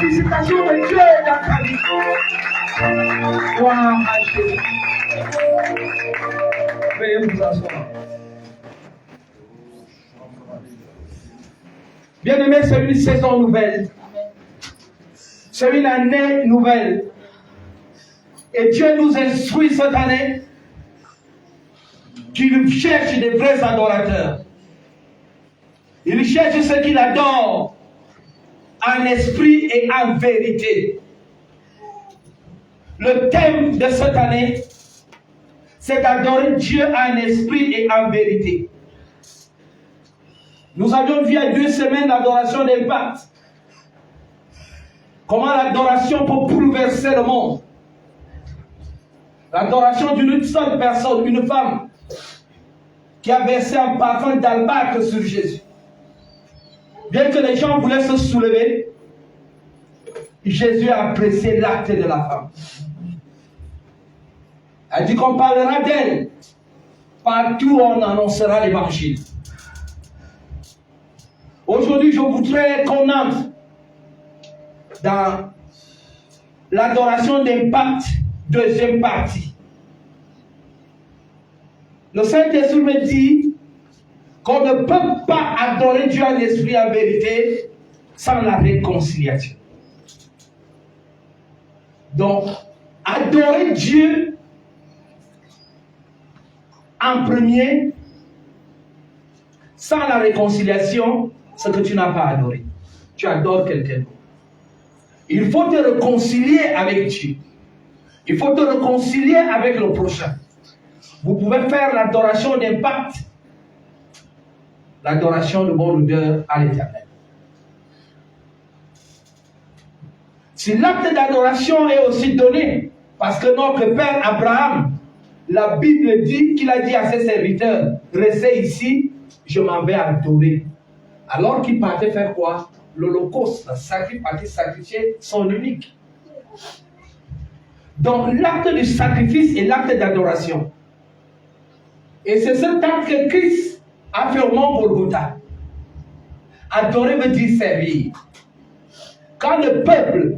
visitation de Dieu est dans ta vie. Gloire à Jésus. Veuillez vous asseoir. Bien-aimés, c'est une saison nouvelle. C'est une année nouvelle. Et Dieu nous instruit cette année qu'il cherche des vrais adorateurs. Il cherche ceux qui l'adorent en esprit et en vérité. Le thème de cette année, c'est d'adorer Dieu en esprit et en vérité. Nous avions vu il y a 2 semaines l'adoration d'impact. Comment l'adoration peut bouleverser le monde. L'adoration d'une seule personne, une femme, qui a versé un parfum d'albâtre sur Jésus. Bien que les gens voulaient se soulever, Jésus a apprécié l'acte de la femme. Elle dit qu'on parlera d'elle partout où on annoncera l'évangile. Aujourd'hui, je voudrais qu'on entre dans l'adoration d'impact, 2e partie. Le Saint-Esprit me dit qu'on ne peut pas adorer Dieu en esprit et en vérité sans la réconciliation. Donc, adorer Dieu en premier, sans la réconciliation, c'est que tu n'as pas adoré. Tu adores quelqu'un d'autre. Il faut te réconcilier avec Dieu. Il faut te réconcilier avec le prochain. Vous pouvez faire l'adoration d'impact, l'adoration de bonne odeur à l'Éternel. Si l'acte d'adoration est aussi donné, parce que notre père Abraham, la Bible dit qu'il a dit à ses serviteurs, restez ici, je m'en vais adorer. Alors qu'il partait faire quoi? L'Holocauste, partait sacrifier son unique. Donc l'acte du sacrifice est l'acte d'adoration. Et c'est cet acte que Christ a fait au mont Golgotha. Adorer veut dire servir. Quand le peuple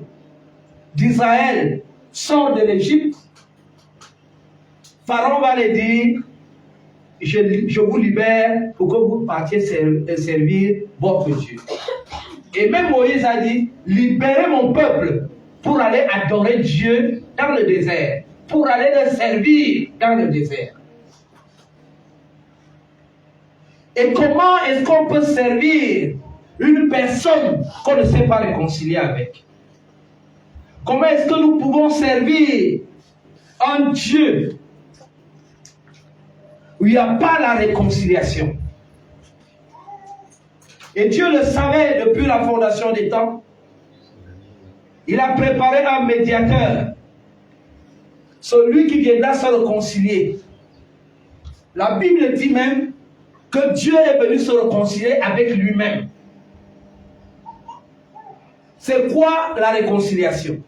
d'Israël sort de l'Égypte, Pharaon va lui dire, je vous libère pour que vous partiez servir votre Dieu. Et même Moïse a dit, libérez mon peuple pour aller adorer Dieu dans le désert, pour aller le servir dans le désert. Et comment est-ce qu'on peut servir une personne qu'on ne sait pas réconcilier avec? Comment est-ce que nous pouvons servir un Dieu où il n'y a pas la réconciliation? Et Dieu le savait depuis la fondation des temps. Il a préparé un médiateur, celui qui viendra se réconcilier. La Bible dit même que Dieu est venu se réconcilier avec lui-même. C'est quoi la réconciliation?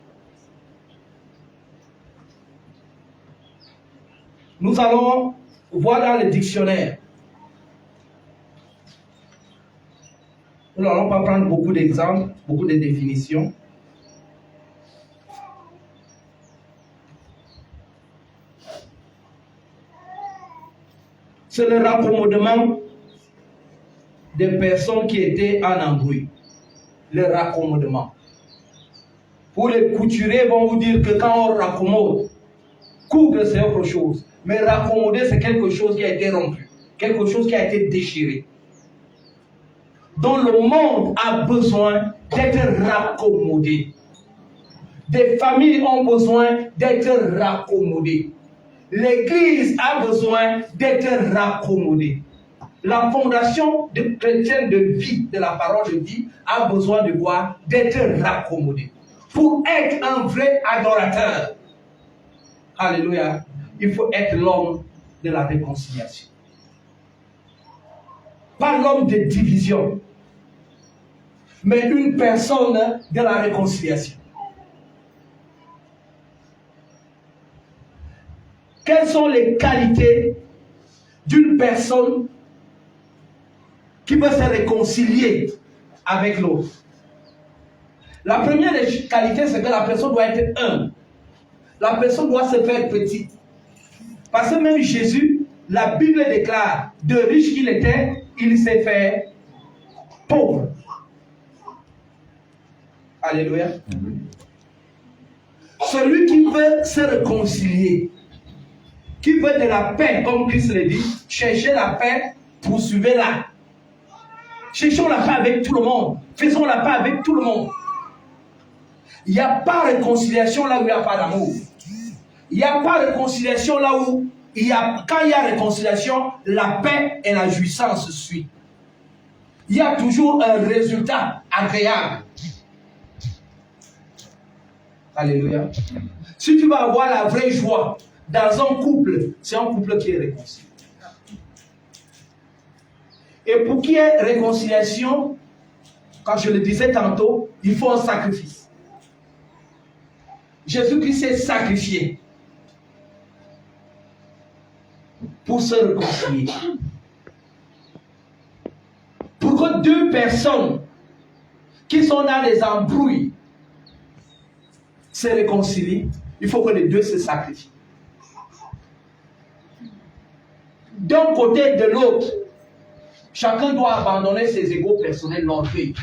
Nous allons voir dans le dictionnaire. Nous n'allons pas prendre beaucoup d'exemples, beaucoup de définitions. C'est le raccommodement des personnes qui étaient en embrouille. Le raccommodement. Pour les couturiers, vont vous dire que quand on raccommode, coudre c'est autre chose. Mais raccommoder, c'est quelque chose qui a été rompu. Quelque chose qui a été déchiré. Dont le monde a besoin d'être raccommodé. Des familles ont besoin d'être raccommodées. L'Église a besoin d'être raccommodée. La fondation chrétienne de vie, de la parole de vie, a besoin de quoi? D'être raccommodée. Pour être un vrai adorateur, alléluia, il faut être l'homme de la réconciliation. Pas l'homme de division, mais une personne de la réconciliation. Quelles sont les qualités d'une personne qui veut se réconcilier avec l'autre? La première des qualités, c'est que la personne doit être humble. La personne doit se faire petite. Parce que même Jésus, la Bible déclare, de riche qu'il était, il s'est fait pauvre. Alléluia. Celui qui veut se réconcilier, qui veut de la paix, comme Christ le dit, cherchez la paix, poursuivez-la. Cherchons la paix avec tout le monde. Faisons la paix avec tout le monde. Il n'y a pas de réconciliation là où il n'y a pas d'amour. Il n'y a pas de réconciliation là où quand il y a réconciliation, la paix et la jouissance suivent. Il y a toujours un résultat agréable. Alléluia. Si tu vas avoir la vraie joie dans un couple, c'est un couple qui est réconcilié. Et pour qu'il y ait réconciliation, quand je le disais tantôt, il faut un sacrifice. Jésus-Christ s'est sacrifié pour se réconcilier. Pour que deux personnes qui sont dans les embrouilles se réconcilient, il faut que les deux se sacrifient. D'un côté et de l'autre, chacun doit abandonner ses égos personnels, l'orgueil.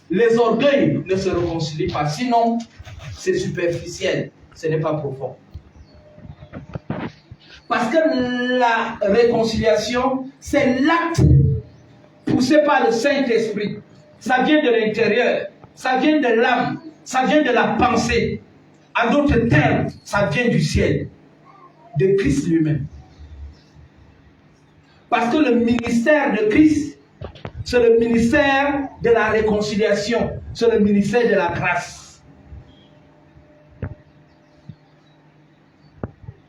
Les orgueils ne se réconcilient pas, sinon c'est superficiel, ce n'est pas profond. Parce que la réconciliation, c'est l'acte poussé par le Saint-Esprit. Ça vient de l'intérieur, ça vient de l'âme, ça vient de la pensée. En d'autres termes, ça vient du ciel, de Christ lui-même. Parce que le ministère de Christ, c'est le ministère de la réconciliation, c'est le ministère de la grâce.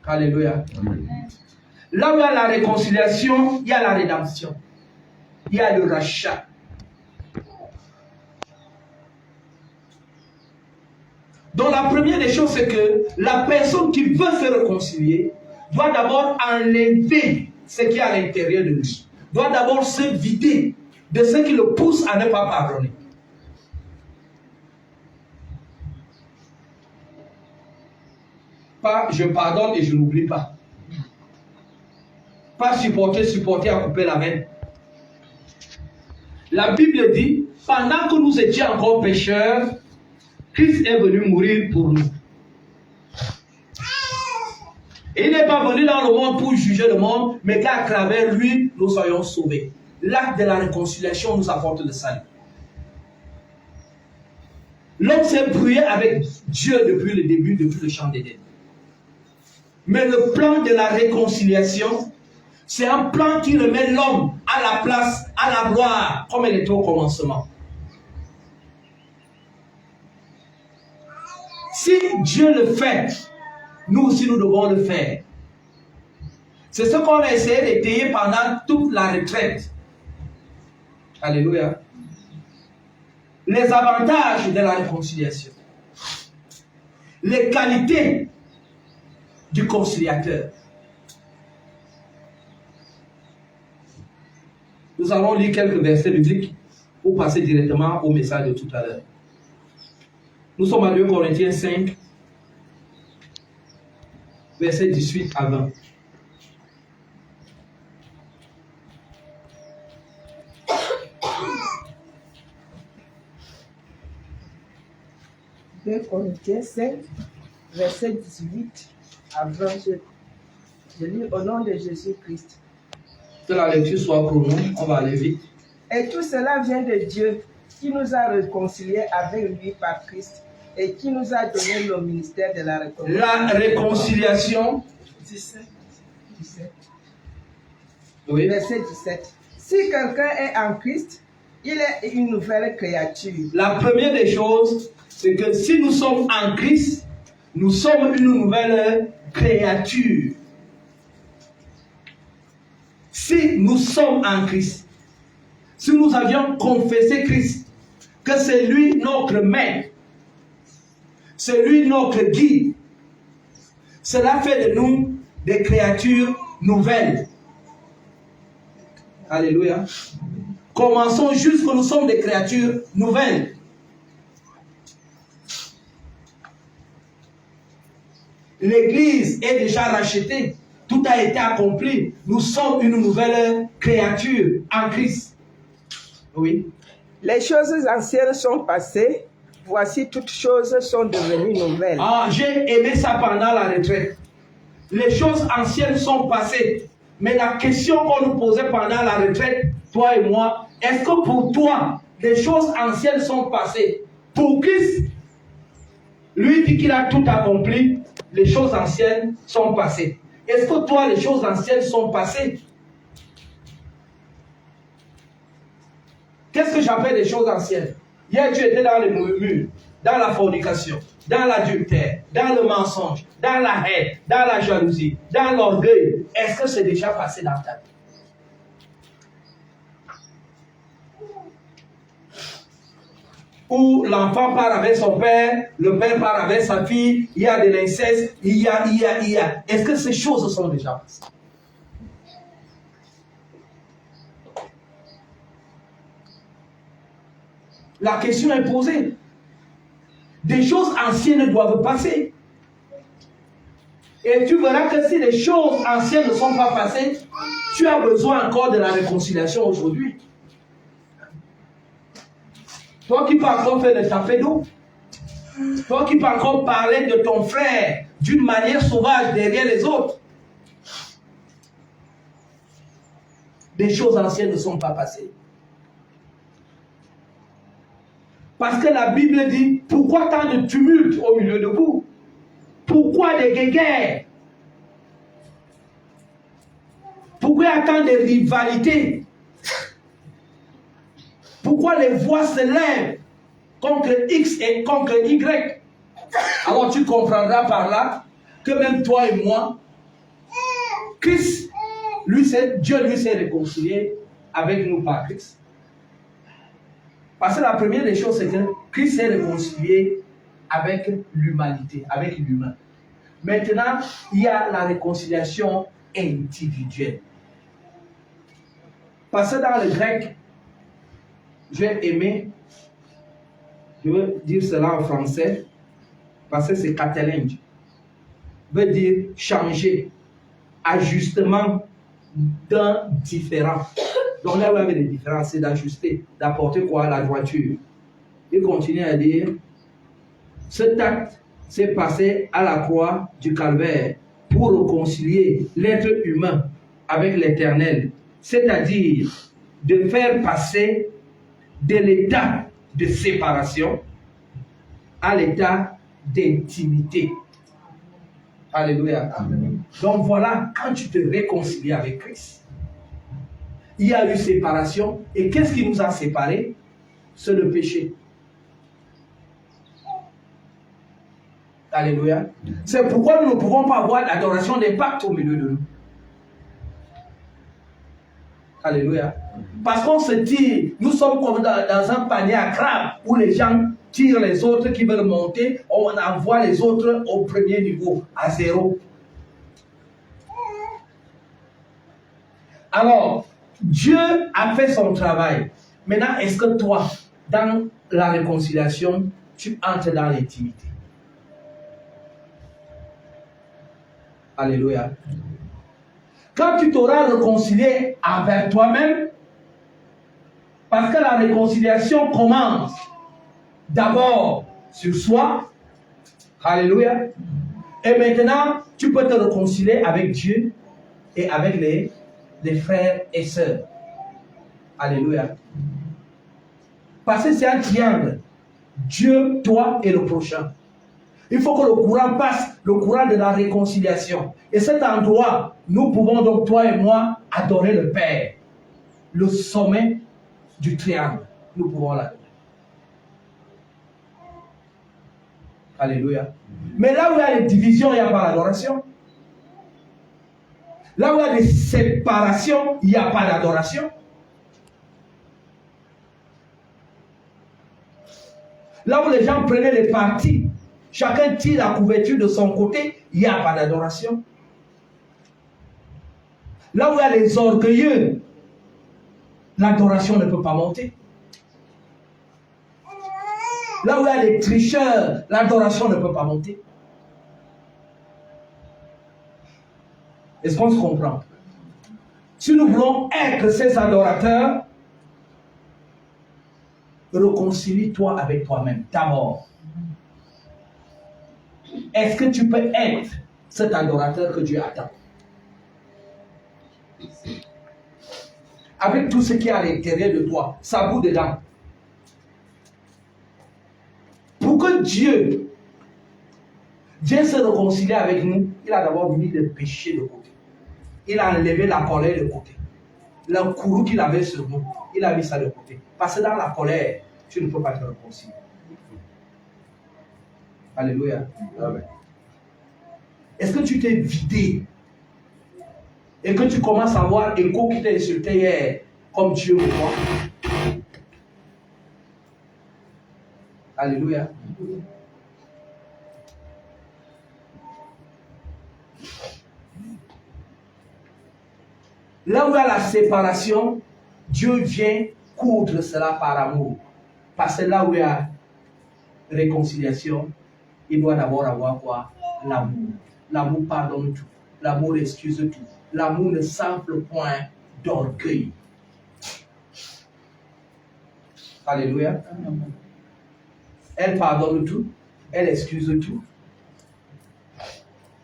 Alléluia. Là où il y a la réconciliation, il y a la rédemption. Il y a le rachat. Donc la première des choses, c'est que la personne qui veut se réconcilier doit d'abord enlever ce qui est à l'intérieur de lui. Doit d'abord se vider de ce qui le pousse à ne pas pardonner. Pas je pardonne et je n'oublie pas. Pas supporter à couper la main. La Bible dit, pendant que nous étions encore pécheurs, Christ est venu mourir pour nous. Et il n'est pas venu dans le monde pour juger le monde, mais qu'à travers lui, nous soyons sauvés. L'acte de la réconciliation nous apporte le salut. L'homme s'est brouillé avec Dieu depuis le début, depuis le champ d'Éden. Mais le plan de la réconciliation, c'est un plan qui remet l'homme à la place, à la gloire, comme elle était au commencement. Si Dieu le fait, nous aussi nous devons le faire. C'est ce qu'on a essayé d'étayer pendant toute la retraite. Alléluia. Les avantages de la réconciliation. Les qualités du conciliateur. Nous allons lire quelques versets bibliques pour passer directement au message de tout à l'heure. Nous sommes à 2 Corinthiens 5, versets 18 à 20. « 2 Corinthiens 5, verset 18 à 20. Je lis au nom de Jésus-Christ. Que la lecture soit pour nous, on va aller vite. Et tout cela vient de Dieu, qui nous a réconciliés avec lui par Christ et qui nous a donné le ministère de la réconciliation. La réconciliation. 17. Oui. Verset 17. Si quelqu'un est en Christ, il est une nouvelle créature. La première des choses, c'est que si nous sommes en Christ, nous sommes une nouvelle créature. Si nous sommes en Christ, si nous avions confessé Christ, que c'est lui notre maître, c'est lui notre guide, cela fait de nous des créatures nouvelles. Alléluia. Commençons juste que nous sommes des créatures nouvelles. L'Église est déjà rachetée. Tout a été accompli. Nous sommes une nouvelle créature en Christ. Oui. Les choses anciennes sont passées. Voici toutes choses sont devenues nouvelles. Ah, j'ai aimé ça pendant la retraite. Les choses anciennes sont passées. Mais la question qu'on nous posait pendant la retraite, toi et moi, est-ce que pour toi, les choses anciennes sont passées? Pour Christ, lui dit qu'il a tout accompli, les choses anciennes sont passées. Est-ce que toi, les choses anciennes sont passées? Qu'est-ce que j'appelle les choses anciennes? Hier, tu étais dans les murmures, dans la fornication, dans l'adultère, dans le mensonge, dans la haine, dans la jalousie, dans l'orgueil. Est-ce que c'est déjà passé dans ta vie? Où l'enfant part avec son père, le père part avec sa fille, il y a de l'inceste, il y a. Est-ce que ces choses sont déjà passées? La question est posée. Des choses anciennes doivent passer. Et tu verras que si les choses anciennes ne sont pas passées, tu as besoin encore de la réconciliation aujourd'hui. Toi qui peux encore faire des tapés d'eau, toi qui peux encore parler de ton frère d'une manière sauvage derrière les autres, des choses anciennes ne sont pas passées. Parce que la Bible dit, pourquoi tant de tumulte au milieu de vous? Pourquoi des guerres? Pourquoi il y a tant de rivalités? Pourquoi les voix se lèvent contre X et contre Y? Alors tu comprendras par là que même toi et moi, Christ, Dieu lui s'est réconcilié avec nous par Christ. Parce que la première des choses, c'est que Christ s'est réconcilié avec l'humanité, avec l'humain. Maintenant, il y a la réconciliation individuelle. Parce que dans le grec, j'ai aimé, je veux dire cela en français, parce que c'est katelenge, veut dire changer, ajustement d'un différent. Donc là où il y avait des différences, c'est d'ajuster, d'apporter quoi? La droiture. Il continue à dire, cet acte s'est passé à la croix du calvaire pour réconcilier l'être humain avec l'Éternel, c'est-à-dire de faire passer de l'état de séparation à l'état d'intimité. Alléluia. Amen. Donc voilà, quand tu te réconcilies avec Christ, il y a eu séparation. Et qu'est-ce qui nous a séparés? C'est le péché. Alléluia. C'est pourquoi nous ne pouvons pas avoir l'adoration des pactes au milieu de nous. Alléluia. Parce qu'on se tire, nous sommes comme dans un panier à crabe où les gens tirent les autres qui veulent monter, on envoie les autres au premier niveau, à zéro. Alors, Dieu a fait son travail. Maintenant, est-ce que toi, dans la réconciliation, tu entres dans l'intimité? Alléluia. Quand tu t'auras réconcilié avec toi-même, parce que la réconciliation commence d'abord sur soi. Alléluia. Et maintenant, tu peux te réconcilier avec Dieu et avec les frères et sœurs. Alléluia. Parce que c'est un triangle. Dieu, toi et le prochain. Il faut que le courant passe, le courant de la réconciliation. Et cet endroit, nous pouvons donc, toi et moi, adorer le Père. Le sommet du triangle. Nous pouvons l'adorer. Alléluia. Mais là où il y a des divisions, il n'y a pas d'adoration. Là où il y a des séparations, il n'y a pas d'adoration. Là où les gens prenaient les partis, chacun tire la couverture de son côté, il n'y a pas d'adoration. Là où il y a les orgueilleux, l'adoration ne peut pas monter. Là où il y a les tricheurs, l'adoration ne peut pas monter. Est-ce qu'on se comprend? Si nous voulons être ces adorateurs, réconcilie-toi avec toi-même d'abord. Est-ce que tu peux être cet adorateur que Dieu attend? Avec tout ce qui est à l'intérieur de toi, ça bout dedans. Pour que Dieu vienne se réconcilier avec nous, il a d'abord mis le péché de côté. Il a enlevé la colère de côté. Le courroux qu'il avait sur nous, il a mis ça de côté. Parce que dans la colère, tu ne peux pas te réconcilier. Alléluia. Amen. Est-ce que tu t'es vidé et que tu commences à voir Écho qui t'a insulté hier comme Dieu me voit? Alléluia. Là où il y a la séparation, Dieu vient coudre cela par amour. Parce que là où il y a réconciliation, il doit d'abord avoir quoi? L'amour. L'amour pardonne tout. L'amour excuse tout. L'amour ne s'enfle point d'orgueil. Alléluia. Elle pardonne tout. Elle excuse tout.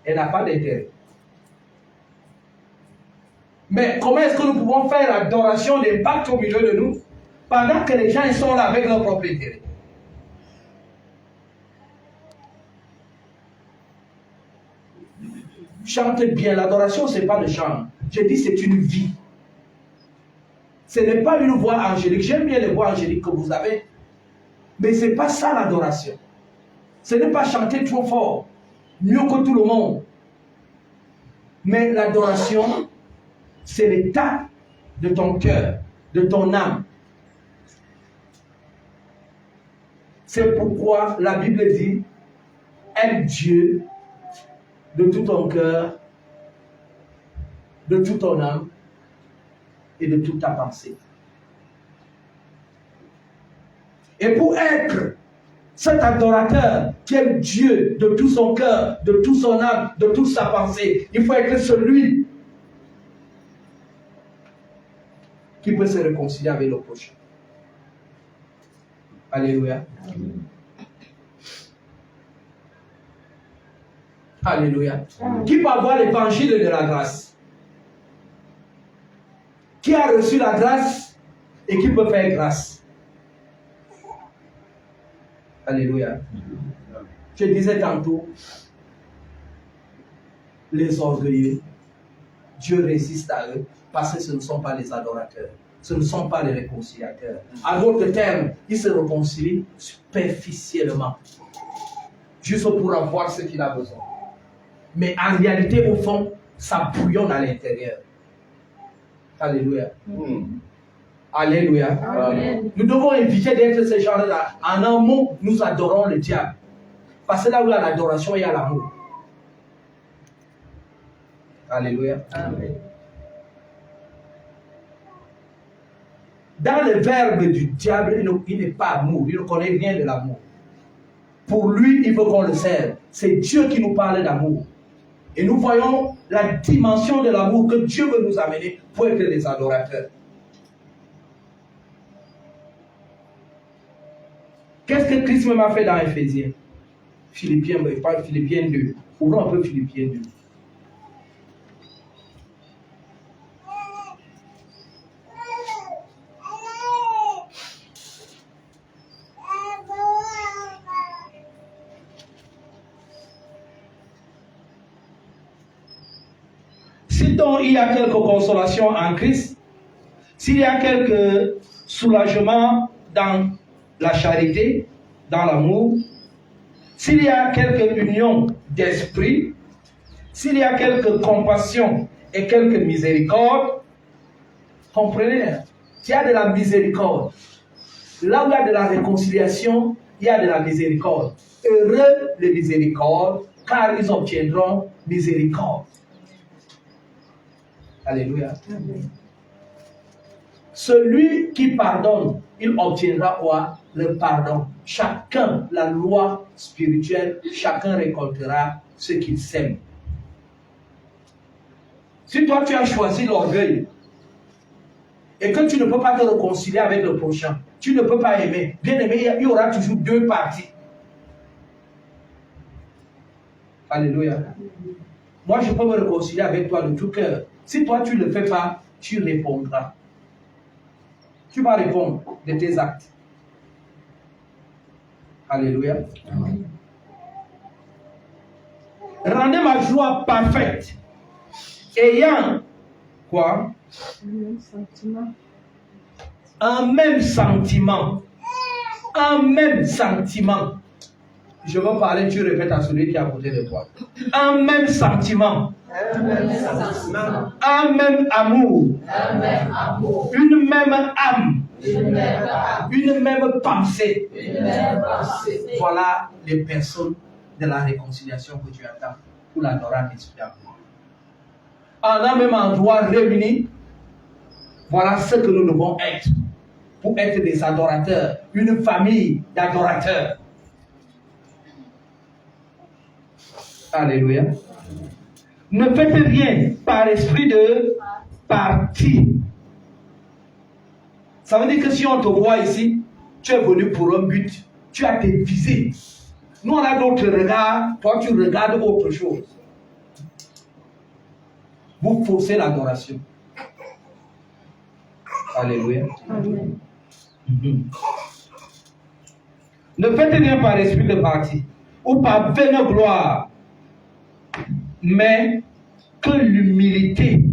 Elle n'a pas d'intérêt. Mais comment est-ce que nous pouvons faire l'adoration d'impact au milieu de nous pendant que les gens ils sont là avec leur propre intérêt? Chante bien. L'adoration, ce n'est pas le chant. Je dis c'est une vie. Ce n'est pas une voix angélique. J'aime bien les voix angéliques que vous avez. Mais ce n'est pas ça l'adoration. Ce n'est pas chanter trop fort, mieux que tout le monde. Mais l'adoration, c'est l'état de ton cœur, de ton âme. C'est pourquoi la Bible dit, aime Dieu de tout ton cœur, de toute ton âme et de toute ta pensée. Et pour être cet adorateur qui aime Dieu de tout son cœur, de toute son âme, de toute sa pensée, il faut être celui qui peut se réconcilier avec le prochain. Alléluia. Amen. Alléluia. Amen. Qui peut avoir l'évangile de la grâce? Qui a reçu la grâce et qui peut faire grâce? Alléluia. Je disais tantôt, les orgueilleux, Dieu résiste à eux parce que ce ne sont pas les adorateurs, ce ne sont pas les réconciliateurs. À d'autres termes, ils se réconcilient superficiellement, juste pour avoir ce qu'il a besoin. Mais en réalité, au fond, ça bouillonne à l'intérieur. Alléluia. Alléluia. Amen. Nous devons éviter d'être ces gens-là. En un mot, nous adorons le diable. Parce que là où il y a l'adoration, il y a l'amour. Alléluia. Amen. Dans le verbe du diable, il n'est pas amour. Il ne connaît rien de l'amour. Pour lui, il veut qu'on le serve. C'est Dieu qui nous parle d'amour. Et nous voyons la dimension de l'amour que Dieu veut nous amener pour être des adorateurs. Qu'est-ce que Christ m'a fait dans Éphésiens? Philippiens 2. Ouvrons un peu Philippiens 2. Si donc il y a quelques consolations en Christ, s'il y a quelques soulagements dans la charité, dans l'amour, s'il y a quelque union d'esprit, s'il y a quelque compassion et quelque miséricorde, comprenez, s'il y a de la miséricorde, là où il y a de la réconciliation, il y a de la miséricorde. Heureux les miséricordes, car ils obtiendront miséricorde. Alléluia. Amen. Celui qui pardonne, il obtiendra quoi? Le pardon. Chacun, la loi spirituelle, chacun récoltera ce qu'il sème. Si toi tu as choisi l'orgueil et que tu ne peux pas te réconcilier avec le prochain, tu ne peux pas aimer. Bien aimé, il y aura toujours deux parties. Alléluia. Moi, je peux me réconcilier avec toi de tout cœur. Si toi, tu ne le fais pas, tu répondras. Tu vas répondre de tes actes. Alléluia. Amen. Rendez ma joie parfaite, ayant quoi? Un même sentiment. Un même sentiment. Je veux parler, tu répètes à celui qui est à côté de toi. Un même sentiment. Un même sentiment. Un même amour. Un même amour. Une même âme. Une même âme. Une même pensée. Une même pensée. Voilà les personnes de la réconciliation que tu attends pour l'adorable esprit. En un même endroit réunis, voilà ce que nous devons être pour être des adorateurs, une famille d'adorateurs. Alléluia. Ne faites rien par esprit de parti. Ça veut dire que si on te voit ici, tu es venu pour un but, tu as tes visées. Nous, on a d'autres regards, toi, tu regardes autre chose. Vous forcez l'adoration. Alléluia. Amen. Ne faites rien par esprit de parti ou par vaine gloire, mais que l'humilité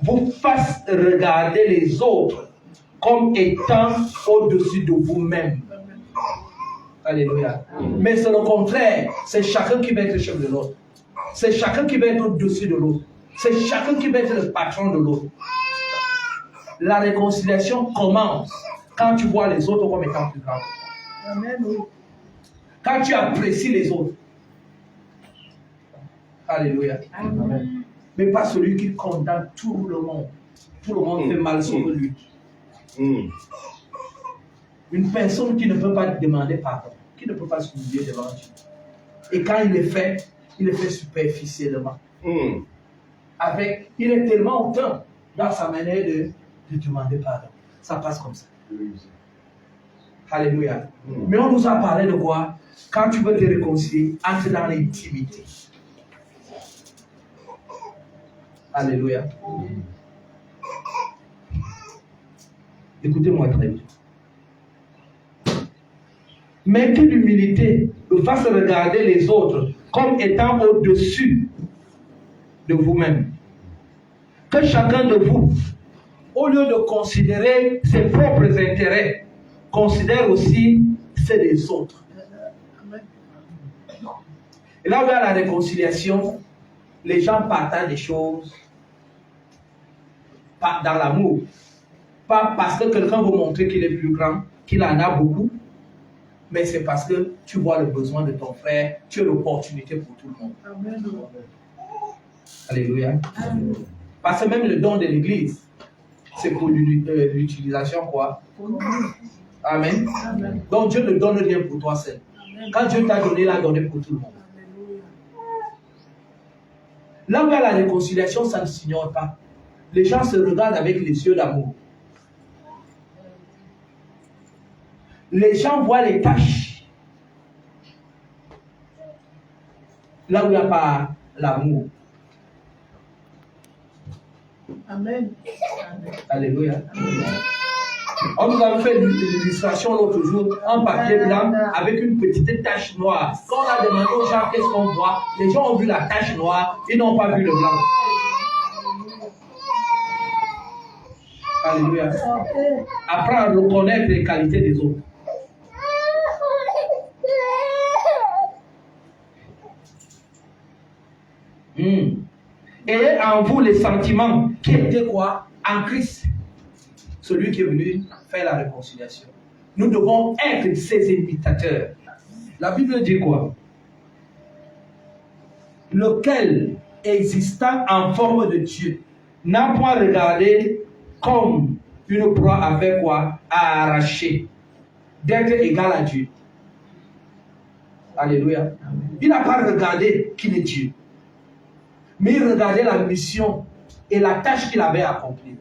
vous fasse regarder les autres comme étant au-dessus de vous-même. Alléluia. Mais c'est le contraire. C'est chacun qui va être le chef de l'autre. C'est chacun qui va être au-dessus de l'autre. C'est chacun qui va être le patron de l'autre. La réconciliation commence quand tu vois les autres comme étant plus grands. Amen. Quand tu apprécies les autres. Alléluia. Amen. Mais pas celui qui condamne tout le monde. Tout le monde fait mal sur lui. Une personne qui ne peut pas demander pardon, qui ne peut pas s'humilier devant Dieu. Et quand il le fait superficiellement. Il est tellement hautain dans sa manière de demander pardon. Ça passe comme ça. Alléluia. Mais on nous a parlé de quoi? Quand tu veux te réconcilier, entre dans l'intimité. Alléluia. Écoutez-moi très bien. Mais que l'humilité vous fasse regarder les autres comme étant au-dessus de vous-même. Que chacun de vous, au lieu de considérer ses propres intérêts, considère aussi ceux des autres. Et là où il y a la réconciliation, les gens partagent des choses pas dans l'amour. Pas parce que quelqu'un veut montrer qu'il est plus grand, qu'il en a beaucoup, mais c'est parce que tu vois le besoin de ton frère, tu as l'opportunité pour tout le monde. Amen. Alléluia. Amen. Parce que même le don de l'église, c'est pour l'utilisation quoi? Amen. Amen. Donc Dieu ne donne rien pour toi seul. Amen. Quand Dieu t'a donné, il a donné pour tout le monde. Amen. Là où il y a la réconciliation, ça ne s'ignore pas. Les gens se regardent avec les yeux d'amour. Les gens voient les tâches. Là où il n'y a pas l'amour. Amen. Alléluia. Amen. On nous avait fait l'illustration l'autre jour, un papier blanc avec une petite tache noire. Quand on a demandé aux gens qu'est-ce qu'on voit, les gens ont vu la tache noire, ils n'ont pas vu le blanc. Alléluia. Apprends à reconnaître les qualités des autres. Et en vous les sentiments qui étaient quoi? En Christ. Celui qui est venu faire la réconciliation. Nous devons être ses imitateurs. La Bible dit quoi? Lequel, existant en forme de Dieu, n'a point regardé comme une proie à faire quoi? À arracher. D'être égal à Dieu. Alléluia. Il n'a pas regardé qu'il est Dieu. Mais il regardait la mission et la tâche qu'il avait accomplie.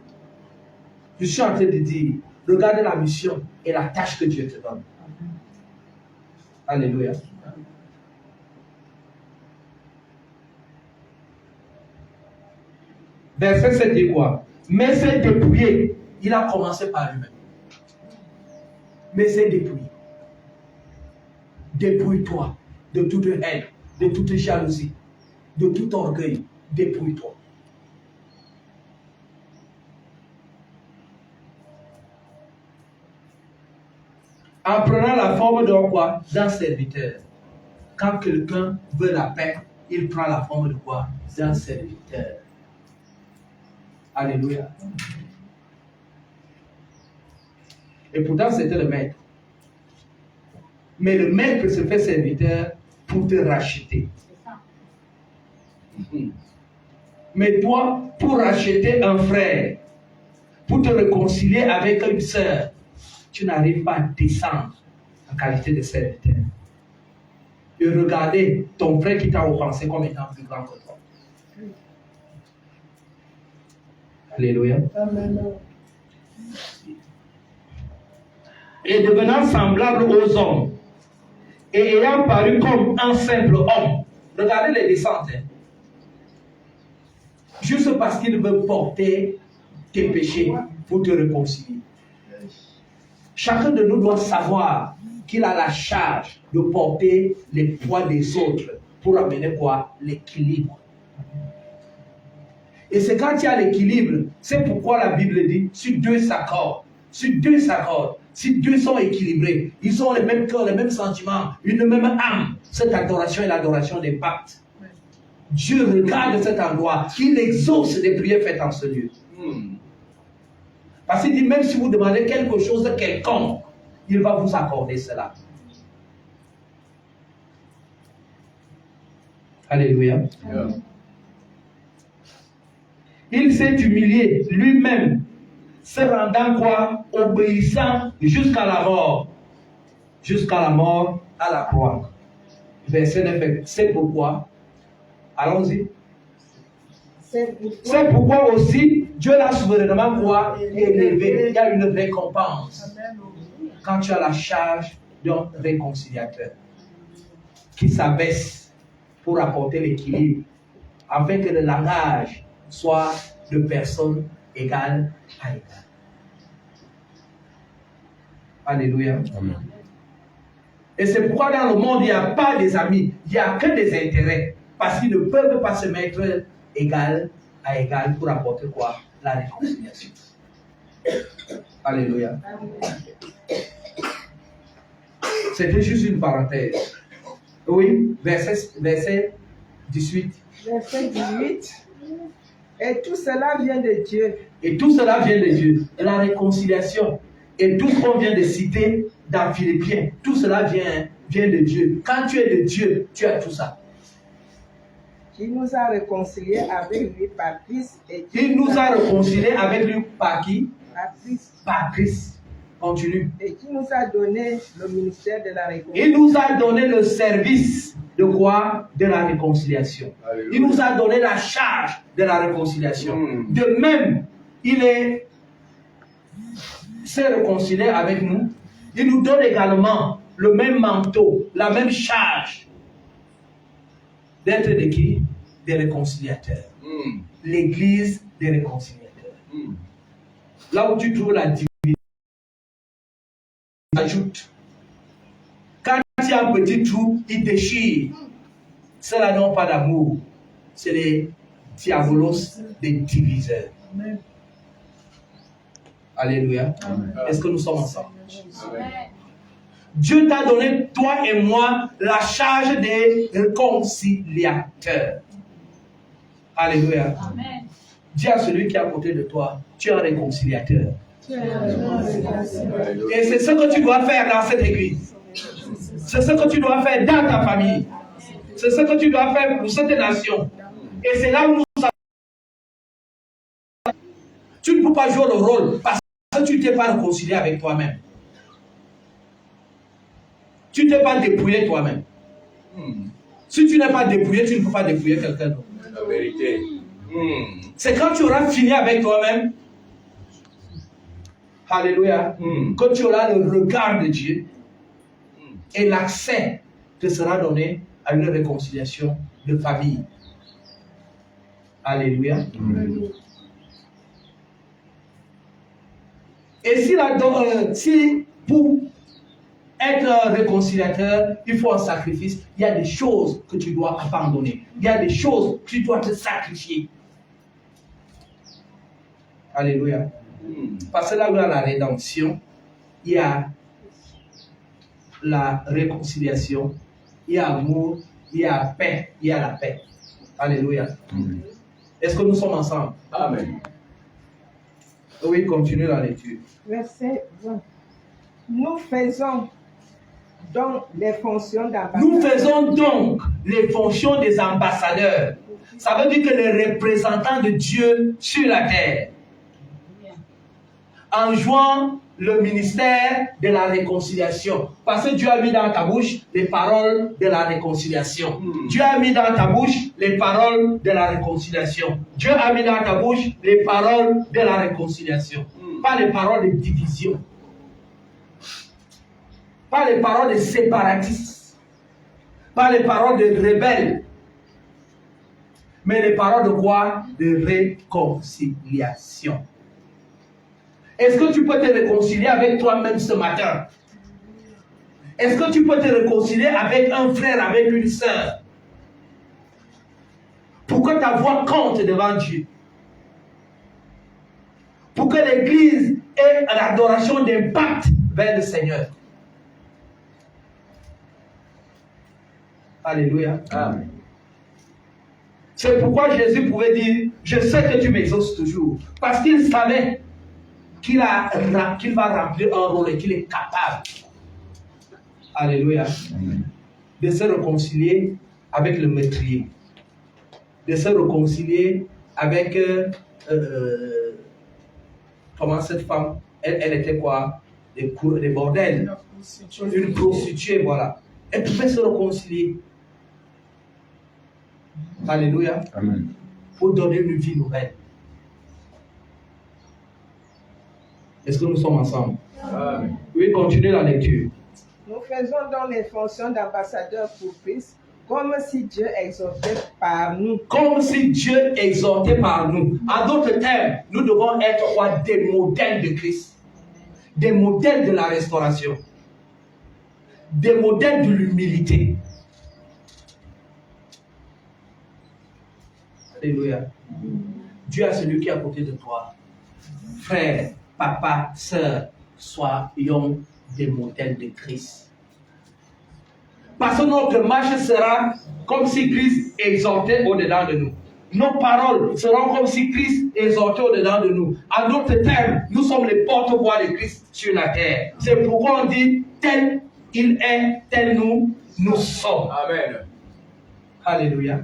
Je suis en train de dire, regarde la mission et la tâche que Dieu te donne. Alléluia. Verset 7 dit quoi? Mais c'est dépouillé. Il a commencé par lui-même. Mais c'est dépouillé. Dépouille-toi de toute haine, de toute jalousie, de tout orgueil. Dépouille-toi. En prenant la forme de quoi? D'un serviteur. Quand quelqu'un veut la paix, il prend la forme de quoi? D'un serviteur. Alléluia. Et pourtant, c'était le maître. Mais le maître se fait serviteur pour te racheter. Mais toi, pour racheter un frère, pour te réconcilier avec une sœur, tu n'arrives pas à descendre en qualité de serviteur. Et regarder ton frère qui t'a offensé comme étant plus grand que toi. Alléluia. Amen. Et devenant semblable aux hommes, et ayant paru comme un simple homme. Regardez les descentes. Juste parce qu'il veut porter tes péchés pour te réconcilier. Chacun de nous doit savoir qu'il a la charge de porter les poids des autres pour amener quoi? L'équilibre. Et c'est quand il y a l'équilibre, c'est pourquoi la Bible dit, si deux s'accordent, si deux sont équilibrés, ils ont le même cœur, les mêmes sentiments, une même âme, cette adoration est l'adoration des pactes. Dieu regarde cet endroit, il exauce les prières faites en ce lieu. Parce qu'il dit, même si vous demandez quelque chose de quelconque, il va vous accorder cela. Alléluia. Yeah. Il s'est humilié lui-même, se rendant quoi? Obéissant jusqu'à la mort. Jusqu'à la mort à la croix. Verset 9. C'est pourquoi. Allons-y. C'est pourquoi aussi Dieu l'a souverainement quoi? Élevé. Il y a une récompense. Quand tu as la charge d'un réconciliateur qui s'abaisse pour apporter l'équilibre, afin que le langage soit de personnes égales à égales. Alléluia. Amen. Et c'est pourquoi dans le monde, il n'y a pas des amis, il n'y a que des intérêts. Parce qu'ils ne peuvent pas se mettre égal à égal pour apporter quoi? La réconciliation. Alléluia. C'était juste une parenthèse. Oui, verset 18. Verset 18. Et tout cela vient de Dieu. Et tout cela vient de Dieu. La réconciliation. Et tout ce qu'on vient de citer dans Philippiens, tout cela vient de Dieu. Quand tu es de Dieu, tu as tout ça. Qui nous a réconciliés avec lui par Christ. Il nous a réconciliés avec lui par qui? Par Christ. Par Christ. Continue. Et qui nous a donné le ministère de la réconciliation. Il nous a donné le service de quoi? De la réconciliation. Alléluia. Il nous a donné la charge de la réconciliation. De même, il s'est réconcilié avec nous. Il nous donne également le même manteau, la même charge d'être de qui? Des réconciliateurs. L'église des réconciliateurs. Là où tu trouves la divinité, ajoute. Quand il y a un petit trou, il déchire. Cela n'a pas d'amour. C'est les diabolos des diviseurs. Amen. Alléluia. Amen. Est-ce que nous sommes ensemble? Amen. Dieu t'a donné, toi et moi, la charge des réconciliateurs. Alléluia. Amen. Dis à celui qui est à côté de toi, tu es un réconciliateur. Et c'est ce que tu dois faire dans cette église. C'est ce que tu dois faire dans ta famille. C'est ce que tu dois faire pour cette nation. Et c'est là où nous... Tu ne peux pas jouer le rôle parce que que tu ne t'es pas réconcilié avec toi-même. Tu ne t'es pas dépouillé toi-même. Si tu n'es pas dépouillé, tu ne peux pas dépouiller quelqu'un d'autre. La vérité. C'est quand tu auras fini avec toi-même, alléluia, quand tu auras le regard de Dieu et l'accès te sera donné à une réconciliation de famille. Alléluia. Et si pour être réconciliateur, il faut un sacrifice, il y a des choses que tu dois abandonner. Il y a des choses que tu dois te sacrifier. Alléluia. Parce que là où il y a la rédemption, il y a la réconciliation, il y a l'amour, il y a la paix, il y a la paix. Alléluia. Est-ce que nous sommes ensemble? Amen. Oui, continue la lecture. Verset 20. Nous faisons donc les fonctions d'ambassadeurs. Nous faisons donc les fonctions des ambassadeurs. Ça veut dire que les représentants de Dieu sur la terre. En jouant le ministère de la réconciliation. Parce que Dieu a mis dans ta bouche les paroles de la réconciliation. Dieu a mis dans ta bouche les paroles de la réconciliation. Dieu a mis dans ta bouche les paroles de la réconciliation. Pas les paroles de division. Pas les paroles de séparatistes. Pas les paroles de rebelles. Mais les paroles de quoi? De réconciliation. Est-ce que tu peux te réconcilier avec toi-même ce matin? Est-ce que tu peux te réconcilier avec un frère, avec une sœur? Pour que ta voix compte devant Dieu. Pour que l'Église ait l'adoration d'impact vers le Seigneur. Alléluia. Amen. C'est pourquoi Jésus pouvait dire, je sais que tu m'exauces toujours. Parce qu'il savait qu'il va remplir un rôle et qu'il est capable. Alléluia. De se réconcilier avec le meurtrier. De se réconcilier avec comment cette femme, elle était quoi? Des bordels. Une prostituée, voilà. Elle pouvait se réconcilier. Alléluia. Amen. Pour donner une vie nouvelle. Est-ce que nous sommes ensemble? Amen. Oui, continuez la lecture. Nous faisons donc les fonctions d'ambassadeurs pour Christ, comme si Dieu exhortait par nous. Comme si Dieu exhortait par nous. En d'autres termes, nous devons être quoi? Des modèles de Christ. Des modèles de la restauration. Des modèles de l'humilité. Alléluia. Dieu a celui qui est à côté de toi. Frère, papa, sœur, soyons des modèles de Christ. Parce que notre marche sera comme si Christ exhortait au-dedans de nous. Nos paroles seront comme si Christ exhortait au-dedans de nous. En d'autres termes, nous sommes les porte-voix de Christ sur la terre. C'est pourquoi on dit, tel il est, tel nous sommes. Amen. Alléluia.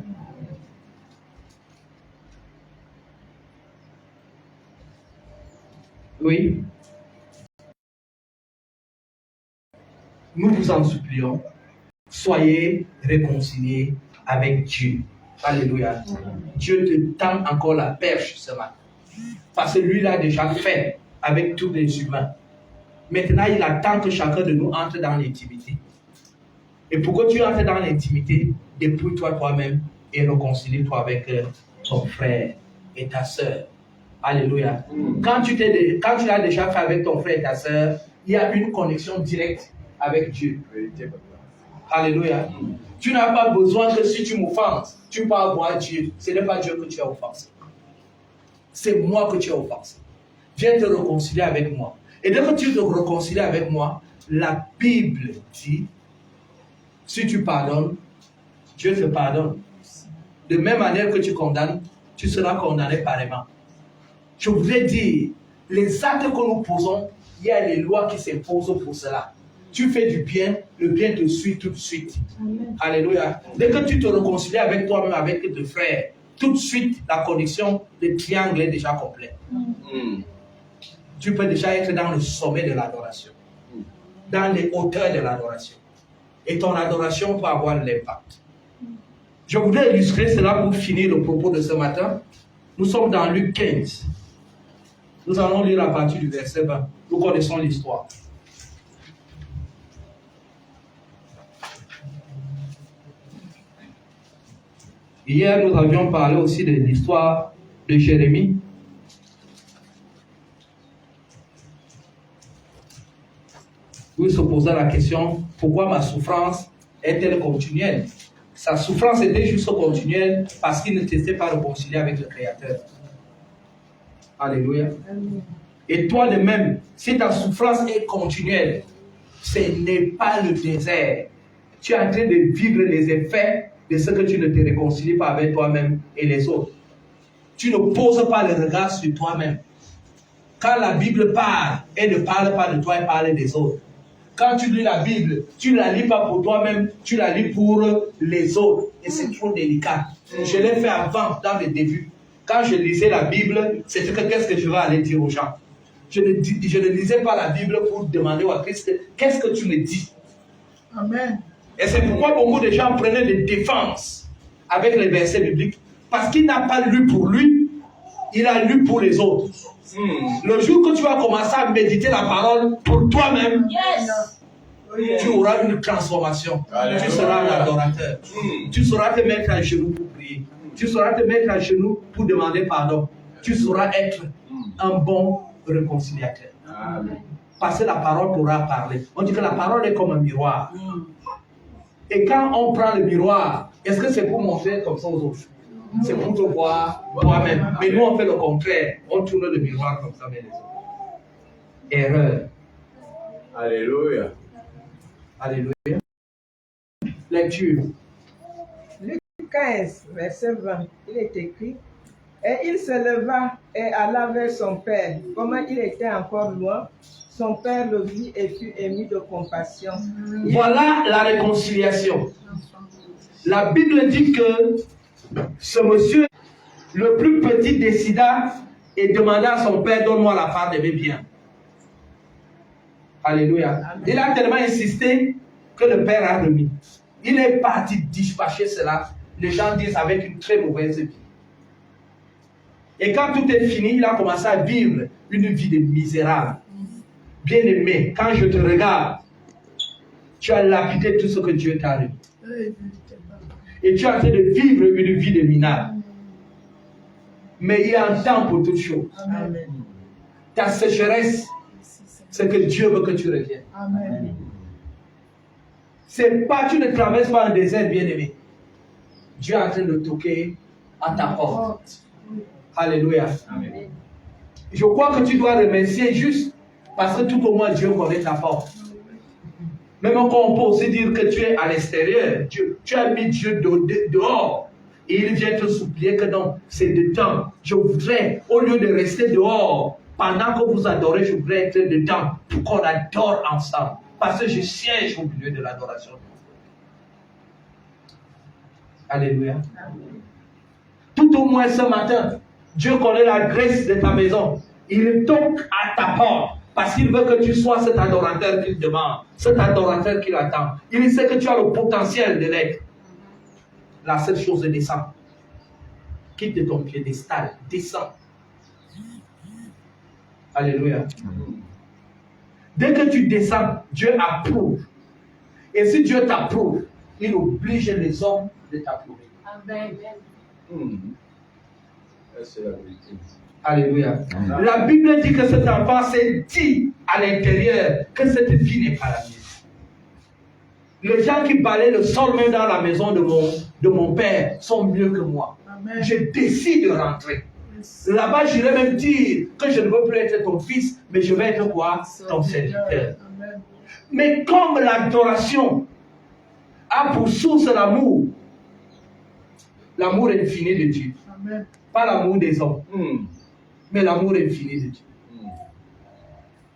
Oui. Nous vous en supplions, soyez réconciliés avec Dieu. Alléluia. Dieu te tend encore la perche ce matin. Parce que lui l'a déjà fait avec tous les humains. Maintenant, il attend que chacun de nous entre dans l'intimité. Et pour que tu entres dans l'intimité, dépouille-toi toi-même et réconcilie-toi avec ton frère et ta sœur. Alléluia. Quand tu l'as déjà fait avec ton frère et ta sœur, il y a une connexion directe avec Dieu. Alléluia. Tu n'as pas besoin que si tu m'offenses, tu peux avoir Dieu. Ce n'est pas Dieu que tu as offensé. C'est moi que tu as offensé. Viens te réconcilier avec moi. Et dès que tu te réconcilies avec moi, la Bible dit, si tu pardonnes, Dieu te pardonne. De même manière que tu condamnes, tu seras condamné pareillement. Je voudrais dire, les actes que nous posons, il y a les lois qui s'imposent pour cela. Tu fais du bien, le bien te suit tout de suite. Amen. Alléluia. Dès que tu te réconcilies avec toi-même, avec tes frères, tout de suite, la connexion, le triangle est déjà complet. tu peux déjà être dans le sommet de l'adoration, dans les hauteurs de l'adoration. Et ton adoration peut avoir l'impact. Je voudrais illustrer cela pour finir le propos de ce matin. Nous sommes dans Luc 15. Nous allons lire à partir du verset 20. Nous connaissons l'histoire. Hier, nous avions parlé aussi de l'histoire de Jérémie. Où il se posait la question, pourquoi ma souffrance est-elle continuelle? Sa souffrance était juste continuelle parce qu'il ne s'était pas réconcilié avec le Créateur. Alléluia. Et toi de même, si ta souffrance est continuelle, ce n'est pas le désert. Tu es en train de vivre les effets de ce que tu ne te réconcilies pas avec toi-même et les autres. Tu ne poses pas le regard sur toi-même. Quand la Bible parle, elle ne parle pas de toi, elle parle des autres. Quand tu lis la Bible, tu ne la lis pas pour toi-même, tu la lis pour les autres. Et c'est trop délicat. Je l'ai fait avant, dans le début. Quand je lisais la Bible, c'était que qu'est-ce que je vais aller dire aux gens. Je ne lisais pas la Bible pour demander à Christ, qu'est-ce que tu me dis? Amen. Et c'est pourquoi beaucoup de gens prenaient des défenses avec les versets bibliques. Parce qu'il n'a pas lu pour lui, il a lu pour les autres. Le jour que tu vas commencer à méditer la parole pour toi-même, tu auras une transformation. Tu seras un adorateur. Tu sauras te mettre à genoux pour prier. Tu sauras te mettre à genoux pour demander pardon. Tu sauras être un bon réconciliateur. Parce que la parole pourra parler. On dit que la parole est comme un miroir. Et quand on prend le miroir, est-ce que c'est pour montrer comme ça aux autres? C'est pour te voir toi-même. Mais nous, on fait le contraire. On tourne le miroir comme ça vers les autres. Erreur. Alléluia. Alléluia. Lecture. Luc 15, verset 20, il est écrit, et il se leva et alla vers son père. Comme il était encore loin, son père le vit et fut ému de compassion. Voilà la réconciliation. La Bible dit que ce monsieur, le plus petit, décida et demanda à son père, donne-moi la part de mes biens. Alléluia. Il a tellement insisté que le père a remis. Il est parti dispatcher cela. Les gens disent avec une très mauvaise vie. Et quand tout est fini, il a commencé à vivre une vie de misérable. Bien-aimé, quand je te regarde, tu as lapidé tout ce que Dieu t'a remis. Et tu es en train de vivre une vie de minable. Mais il y a un temps pour toutes choses. Amen. Ta sécheresse, c'est que Dieu veut que tu reviennes. Amen. C'est pas, tu ne traverses pas un désert, bien-aimé. Dieu est en train de toquer à ta porte. Alléluia. Amen. Je crois que tu dois remercier juste parce que tout au moins Dieu connaît ta porte. Même quand on peut aussi dire que tu es à l'extérieur, tu as mis Dieu dehors. Et il vient te supplier que dans ces deux temps, je voudrais, au lieu de rester dehors, pendant que vous adorez, je voudrais être dedans pour qu'on adore ensemble. Parce que je siège au milieu de l'adoration. Alléluia. Tout au moins ce matin, Dieu connaît l'adresse de ta maison. Il toque à ta porte. Parce qu'il veut que tu sois cet adorateur qu'il demande, cet adorateur qu'il attend. Il sait que tu as le potentiel de l'être. La seule chose est descendre. Quitte de ton piédestal, descends. Alléluia. Dès que tu descends, Dieu approuve. Et si Dieu t'approuve, il oblige les hommes de t'approuver. Amen. C'est la vérité. Alléluia. La Bible dit que cet enfant s'est dit à l'intérieur que cette vie n'est pas la mienne. Les gens qui balayent le sol même dans la maison de mon père sont mieux que moi. Amen. Je décide de rentrer. Là-bas, j'irai même dire que je ne veux plus être ton fils, mais je vais être quoi? Ton serviteur. Amen. Mais comme l'adoration a pour source l'amour infini de Dieu, Amen. pas l'amour des hommes, mais l'amour infini de Dieu.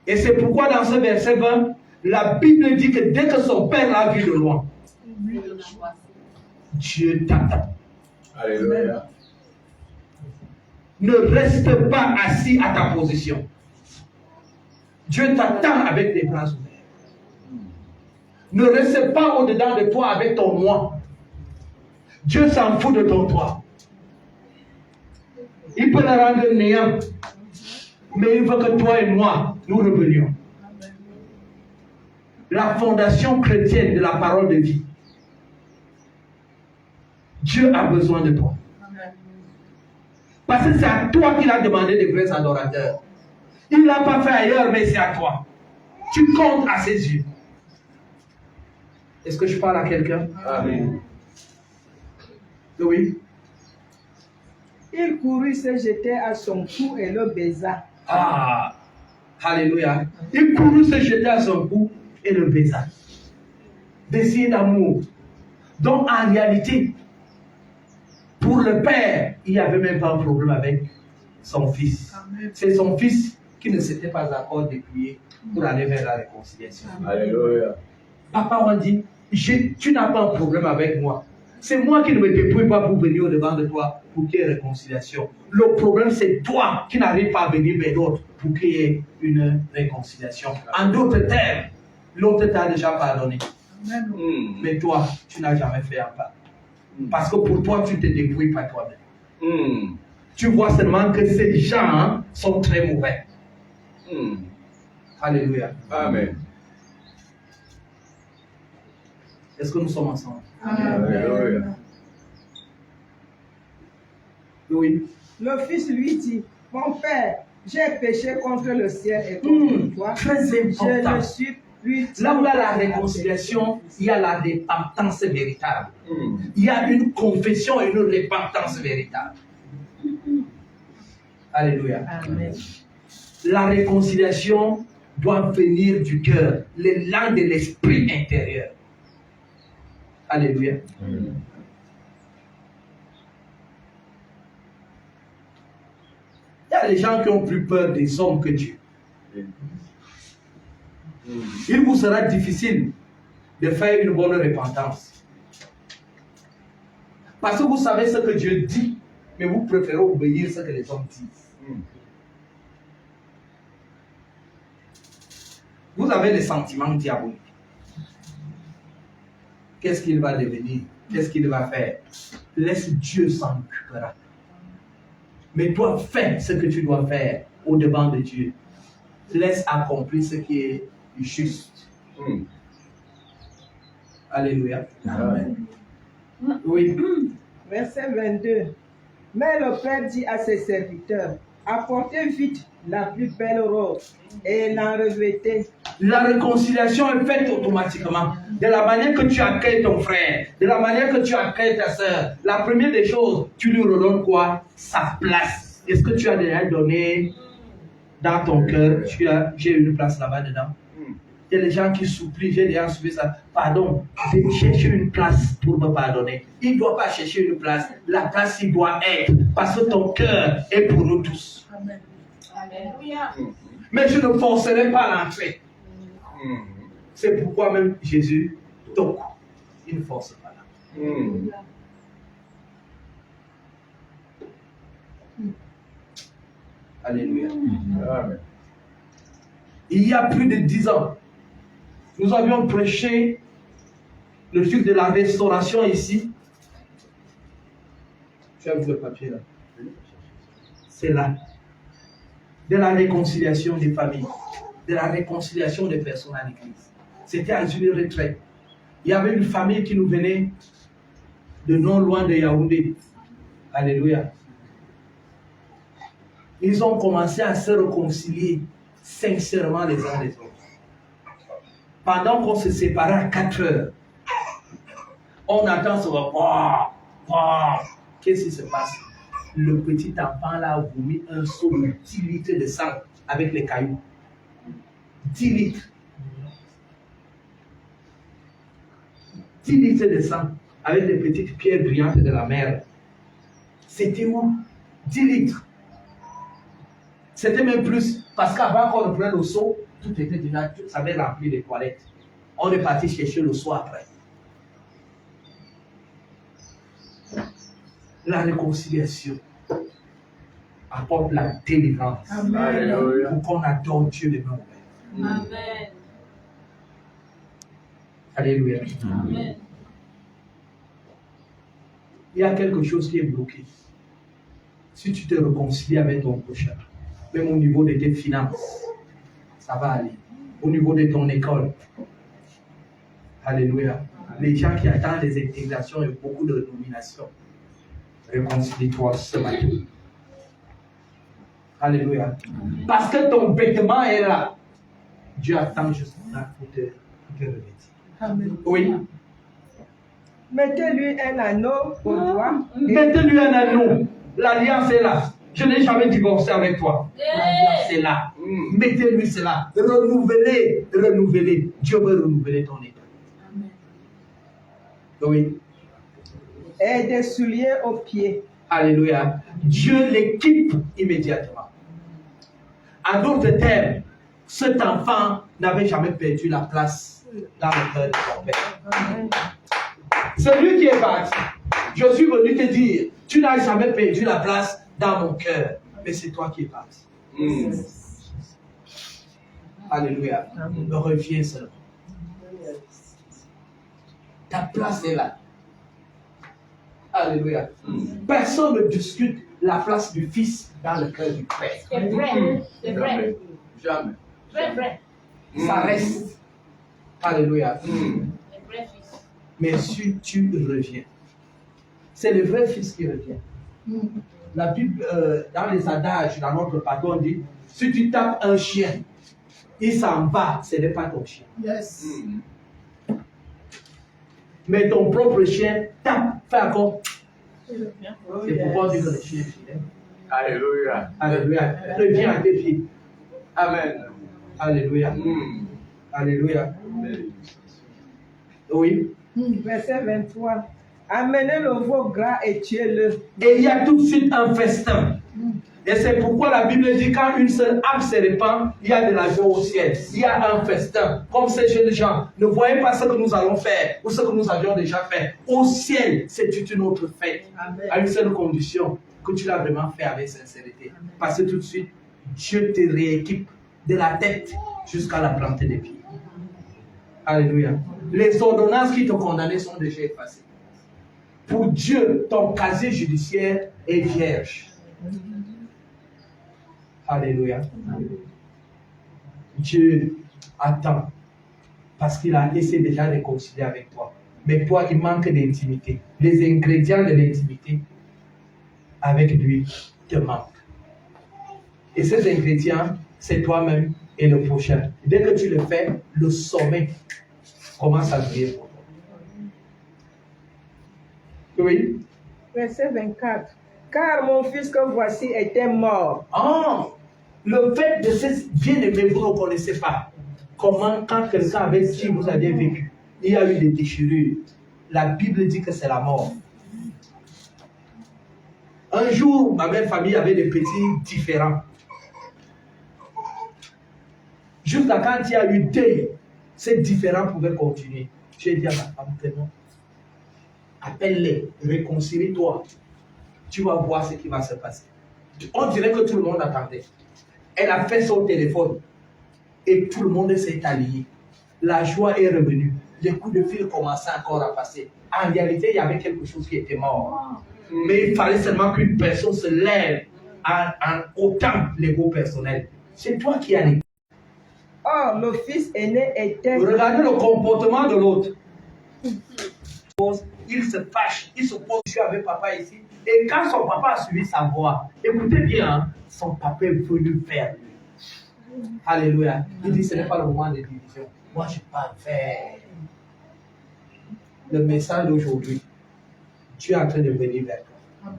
Et c'est pourquoi dans ce verset 20, la Bible dit que dès que son père l'a vu de loin, Dieu t'attend. Alléluia. Ne reste pas assis à ta position. Dieu t'attend avec des bras ouverts. Ne reste pas au-dedans de toi avec ton moi. Dieu s'en fout de ton toi. Il peut le rendre néant. Mais il veut que toi et moi, nous revenions. La fondation chrétienne de la parole de vie. Dieu a besoin de toi. Parce que c'est à toi qu'il a demandé des vrais adorateurs. Il ne l'a pas fait ailleurs, mais c'est à toi. Tu comptes à ses yeux. Est-ce que je parle à quelqu'un? Amen. Oui. Il courut, se jeter à son cou et le baisa. Ah, alléluia. Il courut se jeter à son cou et le baisa. Des signes d'amour. Donc en réalité, pour le père, il n'y avait même pas un problème avec son fils. C'est son fils qui ne s'était pas encore dépouillé pour aller vers la réconciliation. Alléluia. Papa m'a dit, tu n'as pas un problème avec moi. C'est moi qui ne me dépouille pas pour venir au-devant de toi pour qu'il y ait réconciliation. Le problème, c'est toi qui n'arrives pas à venir vers l'autre pour qu'il y ait une réconciliation. En d'autres termes, l'autre t'a déjà pardonné. Mais toi, tu n'as jamais fait un pas. Parce que pour toi, tu ne te débrouilles pas toi-même. Tu vois seulement que ces gens sont très mauvais. Alléluia. Amen. Est-ce que nous sommes ensemble? Alléluia. Oui. Le fils lui dit, mon père, j'ai péché contre le ciel et contre toi. Très Je important. ne suis plus... Là où il y a la réconciliation, il y a la repentance véritable. Il y a une confession et une repentance véritable. Alléluia. Amen. La réconciliation doit venir du cœur, l'élan de l'esprit intérieur. Alléluia. Il y a des gens qui ont plus peur des hommes que Dieu. Il vous sera difficile de faire une bonne repentance. Parce que vous savez ce que Dieu dit, mais vous préférez obéir ce que les hommes disent. Vous avez les sentiments diaboliques. Qu'est-ce qu'il va devenir? Qu'est-ce qu'il va faire? Laisse Dieu s'en occupera. Mais toi, fais ce que tu dois faire au-devant de Dieu. Laisse accomplir ce qui est juste. Alléluia. Amen. Oui. Verset 22. Mais le père dit à ses serviteurs, apportez vite la plus belle robe et l'en revêtez. La réconciliation est faite automatiquement. De la manière que tu accueilles ton frère, de la manière que tu accueilles ta soeur, la première des choses, tu lui redonnes quoi? Sa place. Est-ce que tu as déjà donné dans ton cœur, j'ai une place là-bas dedans? Il y a des gens qui supplient, j'ai déjà suivi ça. Pardon, j'ai cherché une place pour me pardonner. Il ne doit pas chercher une place. La place, il doit être. Parce que ton cœur est pour nous tous. Amen. Alléluia. Mais je ne forcerai pas l'entrée. C'est pourquoi même Jésus toque. Il ne force pas l'entrée. Alléluia. Amen. Il y a plus de 10 ans, nous avions prêché le truc de la restauration ici. Tu as vu le papier là? C'est là. De la réconciliation des familles, de la réconciliation des personnes à l'église. C'était à une retraite. Il y avait une famille qui nous venait de non loin de Yaoundé. Alléluia. Ils ont commencé à se réconcilier sincèrement les uns les autres. Pendant qu'on se séparait à 4 heures, on attend ce repas. Qu'est-ce qui se passe? Le petit enfant là a vomi un seau de 10 litres de sang avec les cailloux. 10 litres. 10 litres de sang avec des petites pierres brillantes de la mer. C'était où? 10 litres. C'était même plus, parce qu'avant qu'on reprenne le seau, tout était déjà, ça avait rempli les toilettes. On est parti chercher le seau après. La réconciliation apporte la délivrance. Alléluia. Pour qu'on adore Dieu les mains ouvertes. Amen. Alléluia. Amen. Il y a quelque chose qui est bloqué. Si tu te réconcilies avec ton prochain, même au niveau de tes finances, ça va aller. Au niveau de ton école. Alléluia. Les gens qui attendent des intégrations et beaucoup de nominations, réconcilie-toi ce matin. Alléluia. Parce que ton vêtement est là. Dieu attend juste là pour te revêtir. Amen. Oui. Mettez-lui un anneau au doigt. Mettez-lui un anneau. L'alliance est là. Je n'ai jamais divorcé avec toi. L'alliance est là. Mettez-lui cela. Renouvelez, renouvelez. Dieu veut renouveler ton état. Oui. Et des souliers aux pieds. Alléluia. Dieu l'équipe immédiatement. En d'autres termes, cet enfant n'avait jamais perdu la place dans le cœur de son père. C'est lui qui est parti. Je suis venu te dire, tu n'as jamais perdu la place dans mon cœur, mais c'est toi qui es parti. Alléluia. Reviens seulement. Ta place est là. Alléluia. Personne ne discute la place du fils dans le cœur du père. C'est vrai. C'est vrai. Jamais. Vrai, vrai. Ça reste. Alléluia. C'est vrai, fils. Mais si tu reviens, c'est le vrai fils qui revient. La Bible, dans les adages, dans notre pardon, dit, si tu tapes un chien, il s'en va, ce n'est pas ton chien. Yes. Mais ton propre chien tape, fais encore. Oh, C'est pourquoi on dit que le chien est fidèle. Alléluia. Alléluia. Reviens à tes pieds. Amen. Alléluia. Alléluia. Oui. Verset 23. Amenez le veau gras et tuez-le. Et il y a tout de suite un festin. Et c'est pourquoi la Bible dit quand une seule âme se répand, il y a de la joie au ciel. Il y a un festin. Comme ces jeunes gens, ne voyez pas ce que nous allons faire ou ce que nous avions déjà fait. Au ciel, c'est toute une autre fête. Amen. À une seule condition, que tu l'as vraiment fait avec sincérité. Parce que tout de suite, Dieu te rééquipe de la tête jusqu'à la plante des pieds. Alléluia. Les ordonnances qui te condamnaient sont déjà effacées. Pour Dieu, ton casier judiciaire est vierge. Alléluia. Dieu attend parce qu'il a essayé déjà de réconcilier avec toi. Mais toi, il manque d'intimité. Les ingrédients de l'intimité avec lui te manquent. Et ces ingrédients, c'est toi-même et le prochain. Dès que tu le fais, le sommet commence à briller pour toi. Oui. Verset 24. Car mon fils que voici était mort. Ah, le fait de ce bien-aimé, vous ne connaissez pas. Comment, quand quelqu'un avec qui vous avez vécu, il y a eu des déchirures. La Bible dit que c'est la mort. Un jour, ma mère famille avait des petits différends. Jusqu'à quand il y a eu deuil, ces différends pouvaient continuer. J'ai dit à ma femme, non. Appelle-les, réconcilie-toi. Tu vas voir ce qui va se passer. On dirait que tout le monde attendait. Elle a fait son téléphone et tout le monde s'est allié. La joie est revenue. Les coups de fil commençaient encore à passer. En réalité, il y avait quelque chose qui était mort. Mais il fallait seulement qu'une personne se lève en ôtant l'ego personnel. C'est toi qui as l'égo. Or, le fils aîné était... Regardez le comportement de l'autre. Il se fâche, il se pose avec papa ici. Et quand son papa a suivi sa voix, écoutez bien, hein, son papa est venu vers lui. Alléluia. Il dit, ce n'est pas le moment de division. Moi, je parle vers le message d'aujourd'hui. Dieu est en train de venir vers toi.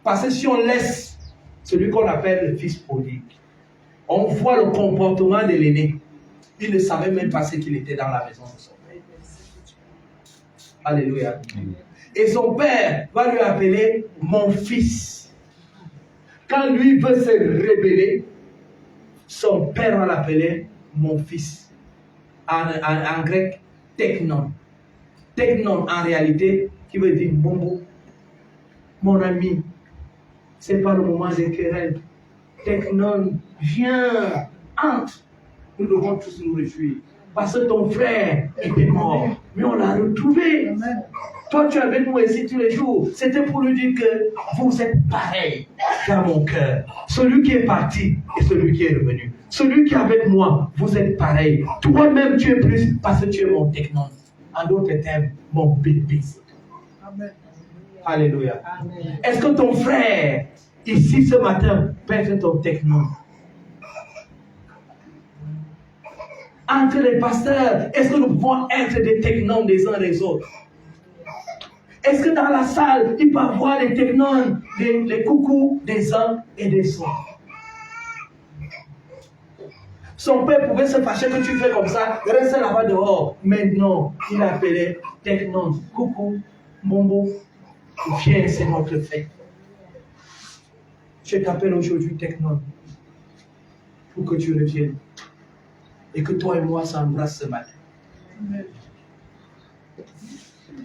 Parce que si on laisse celui qu'on appelle le fils prodigue, on voit le comportement de l'aîné. Il ne savait même pas ce qu'il était dans la maison de son père. Alléluia. Et son père va lui appeler mon fils. Quand lui veut se rébeller, son père va l'appeler mon fils. En grec, technon. Technon, en réalité, qui veut dire mon ami. Ce n'est pas le moment de querelle. Technon, viens, entre. nous devons tous nous réjouir. Parce que ton frère était mort, mais on l'a retrouvé. Toi, tu es avec moi ici tous les jours. C'était pour lui dire que vous êtes pareils dans mon cœur. Celui qui est parti et celui qui est revenu. Celui qui est avec moi, vous êtes pareils. Toi-même, tu es plus parce que tu es mon technon. En d'autres termes, mon bébé. Amen. Alléluia. Amen. Est-ce que ton frère, ici ce matin, peut être ton technon? Entre les pasteurs, est-ce que nous pouvons être des technons des uns des autres? Est-ce que dans la salle, il peut y avoir des technons, les coucous des uns et des autres? Son père pouvait se fâcher que tu fais comme ça, reste là-bas dehors. Mais non, il appelait technon. Coucou, Mombo, viens, c'est notre fête. Je t'appelle aujourd'hui technon pour que tu reviennes. Et que toi et moi s'embrassent ce matin.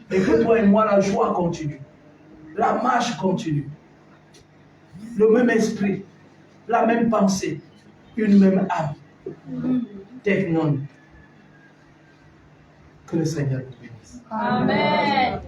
Et que toi et moi, la joie continue. La marche continue. Le même esprit, la même pensée, une même âme. Technon. Que le Seigneur nous bénisse. Amen.